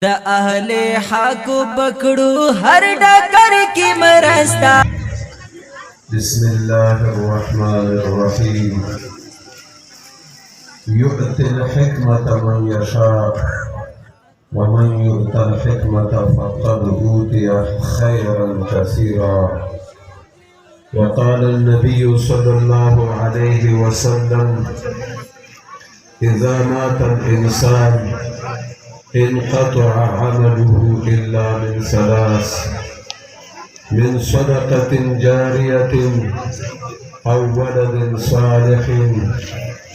دا اهل حق پکڑو ہر ڈاکر کی مرستا. بسم الله الرحمن الرحيم. يؤتي الحكمة من يشاء ومن يؤت الحكمة فقد أوتي خيرا كثيرا. وقال النبي صلى الله عليه وسلم: إذا مات الإنسان انقطع عمله إلا من ثلاث: من صدقة جارية أو ولد صالح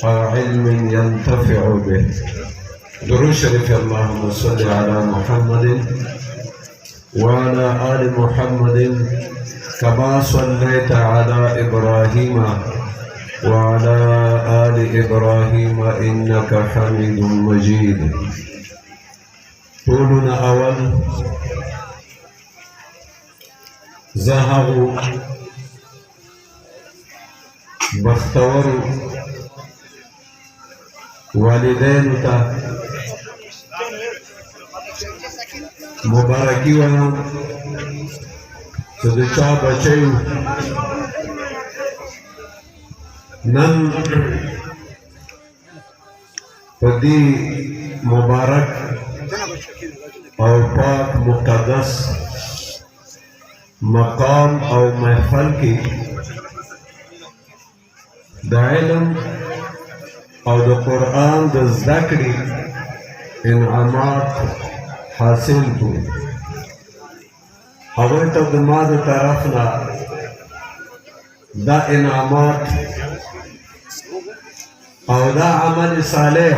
أو علم ينتفع به. درود شريف. اللهم صل على محمد وعلى آل محمد كما صليت على إبراهيم وعلى آل إبراهيم إنك حميد مجيد. طولنا أول زهغوا بختور والدين تا مبارکی ویم چې د چا بچیو نن په دې مبارک او پاک مقدس مقام او محفل کی د علم او د قرآن د ذکری انعامات حاصل کو. هغوی ته د ما د طرف نه دا انعامات او دا عمل صالح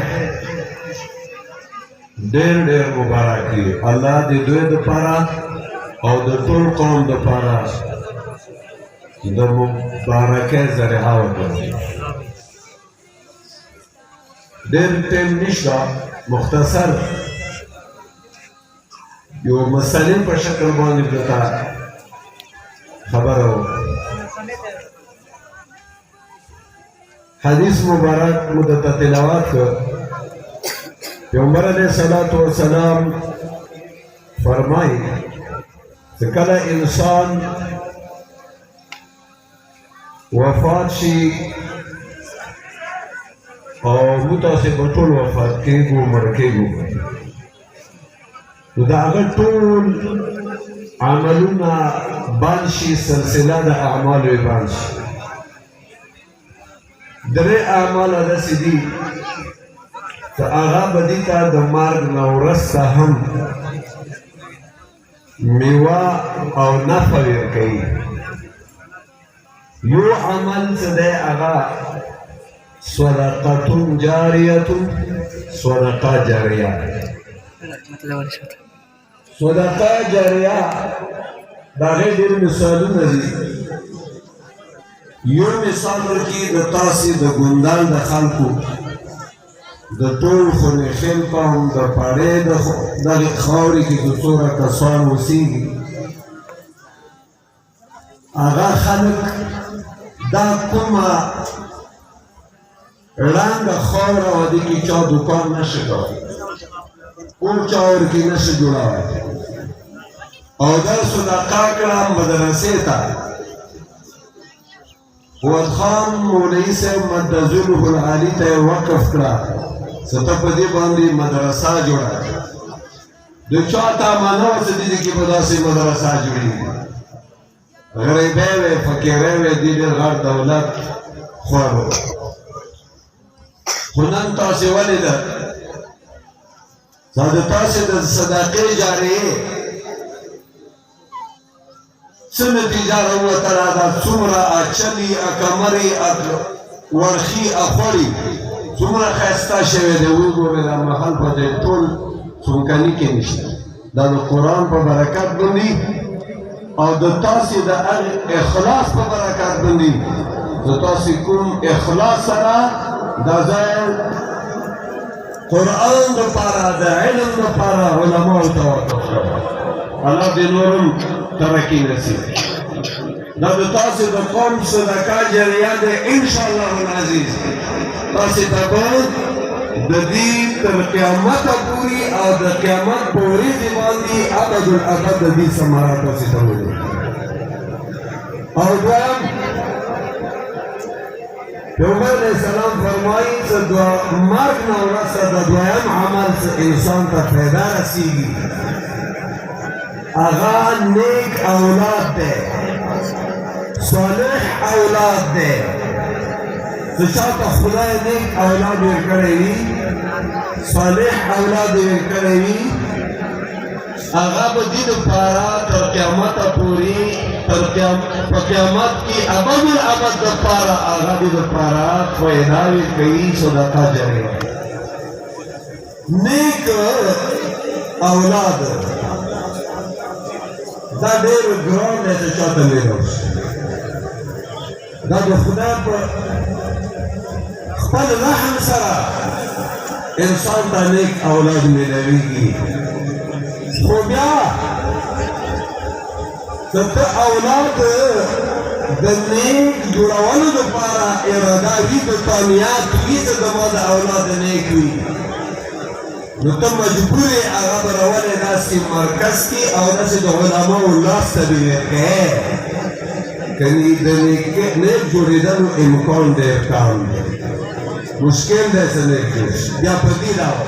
ډېر ډېر مبارک دي. الله دې دوی دپاره او د ټول قوم دپاره د مبارکۍ ذریعه وګرځي. ډېر ټیم نشته، مختصر یو مسلې په شکل باندې درته خبره وکړم. حدیث مبارک مو درته تلاوت کړ. پیغمبر علیه الصلاة والسلام فرمایي چې کله انسان وفات شي او موږ تاسې به ټول وفات کېږو، مړه کېږو، نو د هغه ټول عملونه بند شي، سلسله د اعمالو یې بند شي. درې اعمال داسې دي چې هغه به دې ته د مرګ نه وروسته هم میوه او نفع ورکوي. یو عمل څه دی هغه صدقة جاریة، صدقه جاریه. صدقه جاریه د هغې ډېر مثالونه دي. یو مثال ورکړي د تاسې د ګندال د خلکو د ټول خونخېل قوم د پړې دغې خاورې کې چې څومره کسان اوسېږي، هغه خلک دا کومه ړنګه خاوره وه، دې کې چا دوکان نشي کولی، اور چا ورکې نشي جوړولی، او دا صدقه کړه مدرسې ته. فؤاد خان مولوي صاحب مدظله العالي ته یې وقف کړه چې ته په دې باندې مدرسه جوړه کړه. د چا تمنا وه چې دې کې به داسې مدرسه جوړېږي. غریبۍ وې، فقیرۍ وې، دې ډېر غټ دولت خور و. خو نن تاسې ولیده چې د تاسې د صدقې جاریې څه نتیجه راووتله ده. څومره اچلي، اکمرې، ورخي، اخوړي څومره ښایسته شوی دی. وګورئ دا محل په دې ټول څمکني کې نشته. دا د قرآن په برکت باندې او د تاسې د اخلاص په برکت باندې، د تاسې کوم اخلاص سره دا ځای قرآن دپاره، د علم دپاره علماو ته وقف شوی. الله دې نورم ترقي نصیب. دا د تاسې د قوم صدقه جاریه ده انشاءالله العزیز. تاسې ته به د دې تر قیامته پورې او د قیامت په ورځې باندې ابدالابد د دې ثمره تاسې ته ولیږي. او دویم پیغمبر علیه السلام فرمایي چې د مرګ نه وروسته د دویم عمل څه انسان ته فایده رسېږي هغه نیک اولاد دی، صالح اولاد دی. چې چاته خدای نیک اولاد ورکړی وي، صالح اولاد ورکړی وي، هغه به دې دپاره تر قیامته پورې په قیامت کې ابدالابد دپاره هغه دې دپاره فایداوې کوي، صدقه جاریه. نیک اولاد دا ډېر ګران دی چې چاته میراث شي. دا د خدای په خپل رحم سره انسان ته نیک اولاد میلاویږي. خو بیا که ته اولاد د نیک جوړولو دپاره اراده وي، د تا نیت وي چې زما د اولاد نیک وي، نو ته مجبور یې هغه به راولې داسې مرکز کې او داسې د علماو لاس ته به ورکوې. کني د نیک جوړېدلو امکان ډېر کم دی، مشکل دی چې نیک جوړ شي. بیا په دې ډول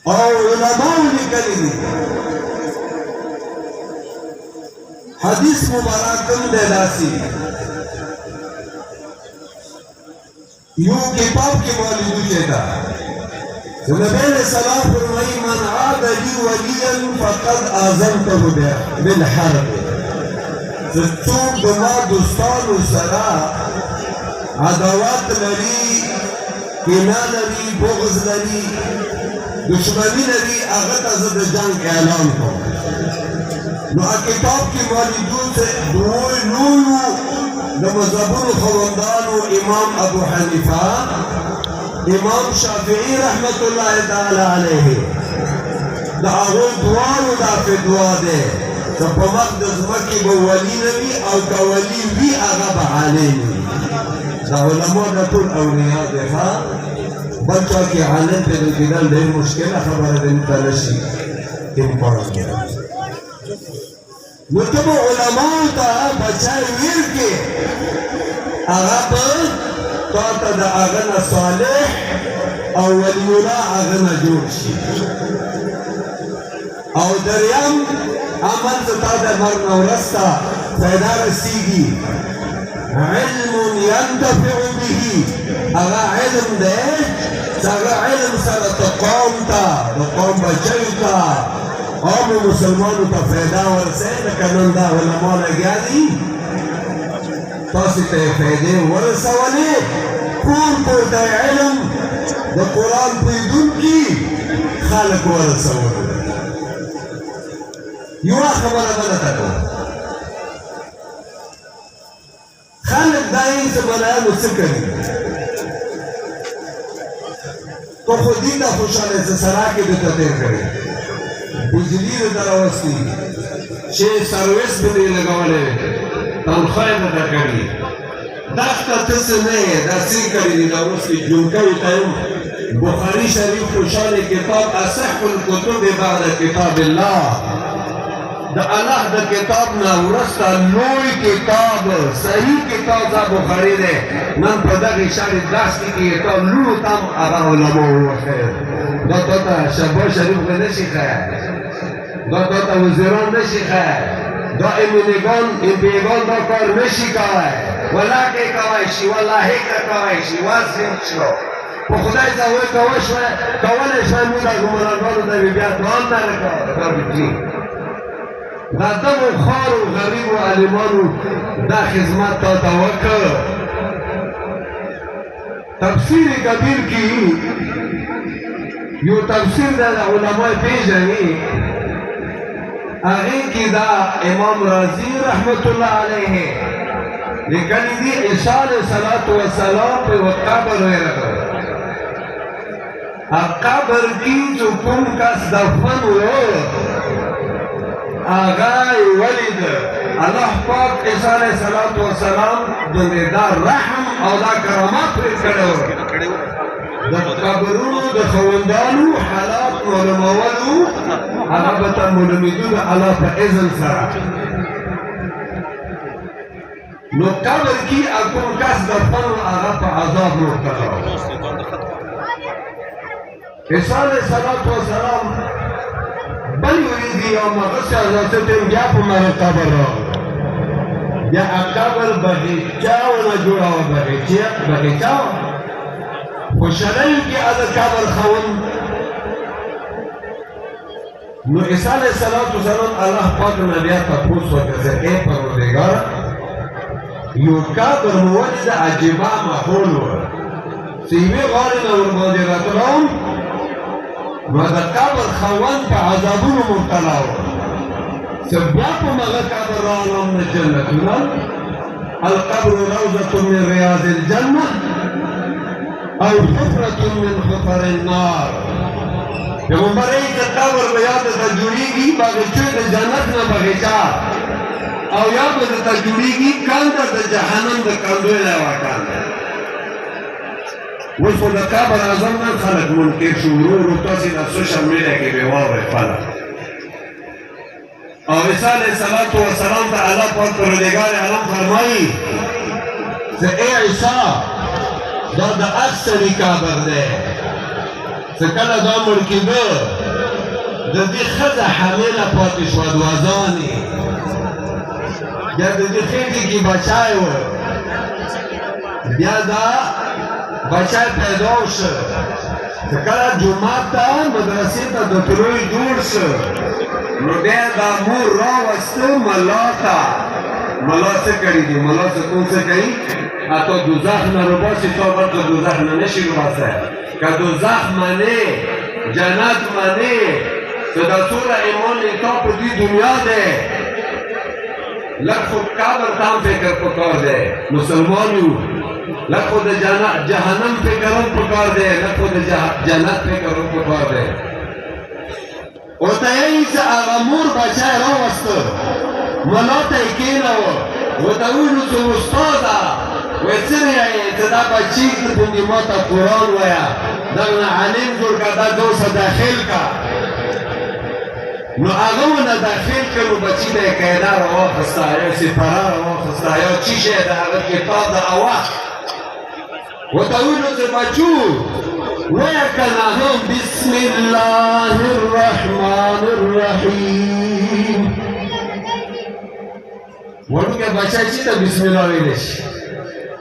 او علماو لیکلي دي، حدیث مبارک هم دی داسې یو کتاب کې موجود دی دا نبی علیہ السلام فرمائی من عاد لی ولیا فقد آذنته بالحرب. څوک زما دوستانو سره عداوت لري، کینه لري، بغض لري، دشمنی لري، هغه ته زه د جنګ اعلان کوم. نو کتاب کې موجود دوه لویو د مذهبونو خاوندانو امام ابو حنیفه، امام شافعی رحمت الله تعالی علیه، د هغوی دواړو دا فتوا دی چې په مقدس مکې به ولي نه وي او که ولي وي هغه به عالم وي. دا علما دا ټول اولیا دی ښه، بل چا کې عالم پیدا کېدل ډېر مشکله خبره ده، ته نه شي امکان کېدل. نو ته به علماو ته بچی ورکړې، هغه به تا ته د هغه نه صالح او ولي الله هغه نه جوړ شي. او دریم عمل چې تا د مرګ نه وروسته فایده رسېږي، علم ينتفع به، هغه علم دی چې هغه علم سره ته قوم ته د قوم بچیو ته عامو مسلمانو ته فایده ورسوي. لکه نن دا علما لګیا دي، تاسې ته یې فایدې ورسولې، کور کور ته علم د قرآن پوهېدونکي خلک ورسولو. یوه خبره بله ته کوم، خلک دا یې چې ملایانو څه کوي، تو خو دې ته خوشحاله چې سراکې درته تېر کړی، بجلي درته راوستي، چې سروس به دې لګولی، تنخواه یې درته کړي، دغه ته څه نه یې، دا څه کړي دي، دا اوس کې جونکیو ته یم بخاري شریف خوشحال کتاب اصح الکتب بعد کتاب الله، د الله د کتاب نه وروسته لوی کتاب صحیح کتاب دا بخاري دی. نن په دغې شاړې داسې کې کتاب لوړو ته هم هغه علماو وښیل. دا تا ته شهباز شریف به نه شي ښیی، دا تا ته وزیران نه شي ښیی، دا امپیګان دا کار نه شي کوی، ولکې کوی شي، والله که کوی شي، واسم شو په خدای ته کولی شوی موږ د ګمراهانو ته بیا دعا نه راکړو. دا دغو خوارو غریبو عالمانو دا خدمت تا ته وکړ. تفسیر کبیر کې یو تفسیر د علماء پیژني، هغې کې دا امام رازي رحمت الله علیه لیکلي دي، عیسی علیه السلام په یوه قبر ورغلی، قبر کې چې کوم کس دفن و هغه یې ولید الله پاک عیسی علیہ السلام د دا رحم او دا کرامات پرې کړی و د قبرونو د خاوندانو حالات معلومولو هغه به ته معلومېدو د الله په اذن سره نو قبر کې کوم کس دفن و هغه په عذاب مبتلا و عیسی علیہ السلام بل یریږي یو مغسه حضرت بیا په مغه قبر راغی بیا قبر بغیچاونه جوړاوه بغیچه خوشحالۍ کې هغه قبر خاوند نو عیسی علیہ السلام الله پاک نه بیا تپوس وکړه چې ای پروردګار یو قبر مو ولې د عجیبه ماحول و چې یوې غاړې نه ورباندې راتلم نو د قبر خاوند په عذابونو مبتلا و چې بیا په مغه قبر راغلم د جنتونه القبر روضة من رياض الجنة او حفرة من حفر النار پیغمبر ای د قبر به یا درته جوړېږي باغچې د جنت نه بغیچه او یا به درته جوړېږي کنده د جهنم د کندو علاوه کنده اوس خو د قبر اعظم نن خلک منکر شو ورو ورو تاسې د سوشل میډیا کې بې واورئ خلک او عیسی علیہ السلام ته الله پاک پروردګار عالم فرمایي چې ای عیسی دا د اکثري قبر دی چې کله دا مړ کېده د دې ښځه حامله پاتې شوه دوه زانې بیا د دې خېټې کې بچی و بیا دا بچی پیدا شو چې کله جومات ته مدرسې ته د تلو جوړ شو نو بیا دا مور راوسته ملا ته ملا څه کړي دي ملا څه کوم څه کوي تو دوزخ نه روباسي تو بلکه دوزخ نه نشي روباسه که دوزخ منې جنت منې چې دا ټوله ایمان یې تا په دې دنیا دی لږ خو قبر ته هم فکر پکار دی مسلمان یو لږ خو د جهنم فکر هم پکار دی لږ خو د جنت فکر هم پکار دی ورته یې چې هغه مور بچی راوسته ملا ته یې کېنوه ورته وویلو چې استاده وایي څنګه یې چې دا بچي باندې ما ته قرآن وایه دغه عالم جوړ کړه دا دوسه داخل کړه نو هغه ونه داخل کړه نو بچي ته یې قاعده راواخسته یا سپاره راواخسته یا څه شی د هغه کتاب د اواخ ورته وویلو چې بچو وایه که نه هم بسم الله الرحمن الرحیم وړوکی بچی چې ته بسم الله ویلی شي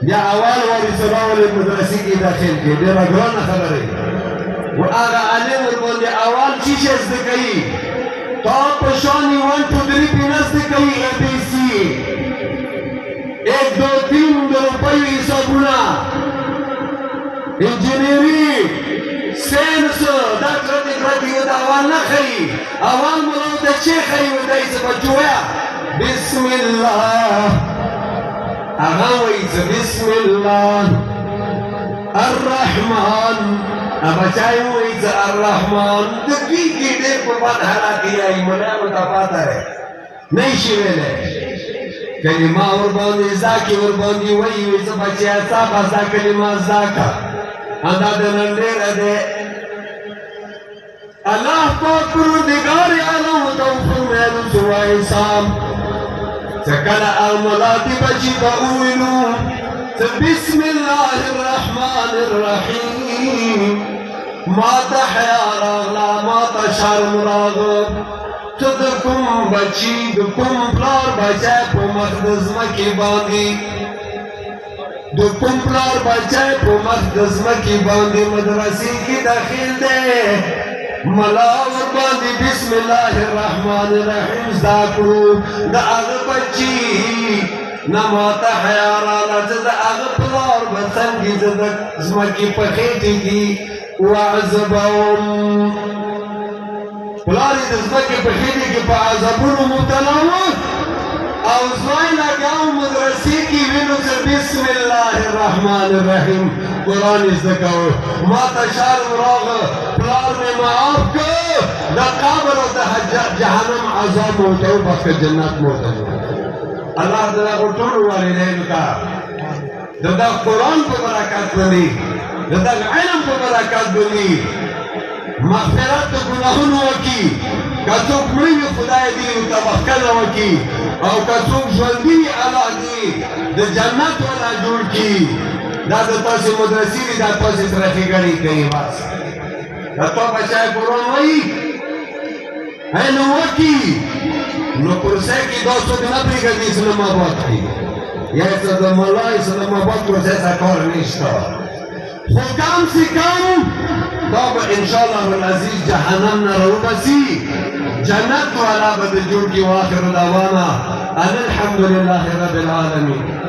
بیا اول واري سراولې مدرسې کې داخل کړي ډېره ګرانه خبره وي و هغه عالم ورباندې اول څه شی زده کوي تا په شان یې 1 2 3 پې نه زده کوي ABC 1 2 3 د روپیو حسابونه انجینري ساینس دا کړه یو د اول نه ښیي اول ملا ورته چې ښیي ورته یې څه بچو وایه بسم الله أغويت بسم الله الرحمن أبچاي ويت الرحمن دقيقي دير ببان حراكي أي منا متفاتا ہے نيشي ويلے کلمہ ورباندی زاکی ورباندی وی ویس بچیا صاحب ازا کلمہ زاکا اندہ دنن دیر دے اللہ پاک پروردگار عالم توفر میلو سوائی سام سکل الملاتی بچی باویلو بسم الله الرحمن الرحیم ما تحیا راغلا ما تشرم راغب تدکم بچی دکم پلار بچی پو مخدز مکی باندی دکم پلار بچی پو مخدز مکی باندی مدرسی کی داخل دے ملاور باندی بسم الله الرحمن الرحیم زاکرو دا اغ بچی نما تحیا راغلا دا اغ پلار بسنگی زدک زمکی پخیٹی کی وعزبهم پلاری دزمکی پخیٹی کی پا عذابونو مبتلاو او زمائی لگاو مدرسی کی وینو سے بسم اللہ الرحمن الرحیم قرآن ازدکاو ما تشار مراغ پلار میں معاف کو دا قابر و دا جہنم عذاب موتاو بخت جنات موتاو الله تعالی کو ټول والدینو ته دا قرآن په برکت باندې دا علم په برکت باندې مغفرت د ګناهونو وکړي که څوک مړه وي خدای دې ورته بخښنه وکړي او که څوک ژوندي وي الله دې د جنت والا جوړ کړي دا د تاسې مدرسې دي دا تاسې سره ښېګڼې کوي بس که تا بچی قرآن وایي نو وکړي نو کرسی کې دا څوک نه پرېږدي اسلام آباد کې یا د ملا اسلام آباد کرسی څه کار نشته خو کم سے کم دا به انشاءالله العزیز جهنم نه راوباسي جنت والا به د جوړ کړي واخر دعوانا ان الحمد لله رب العالمین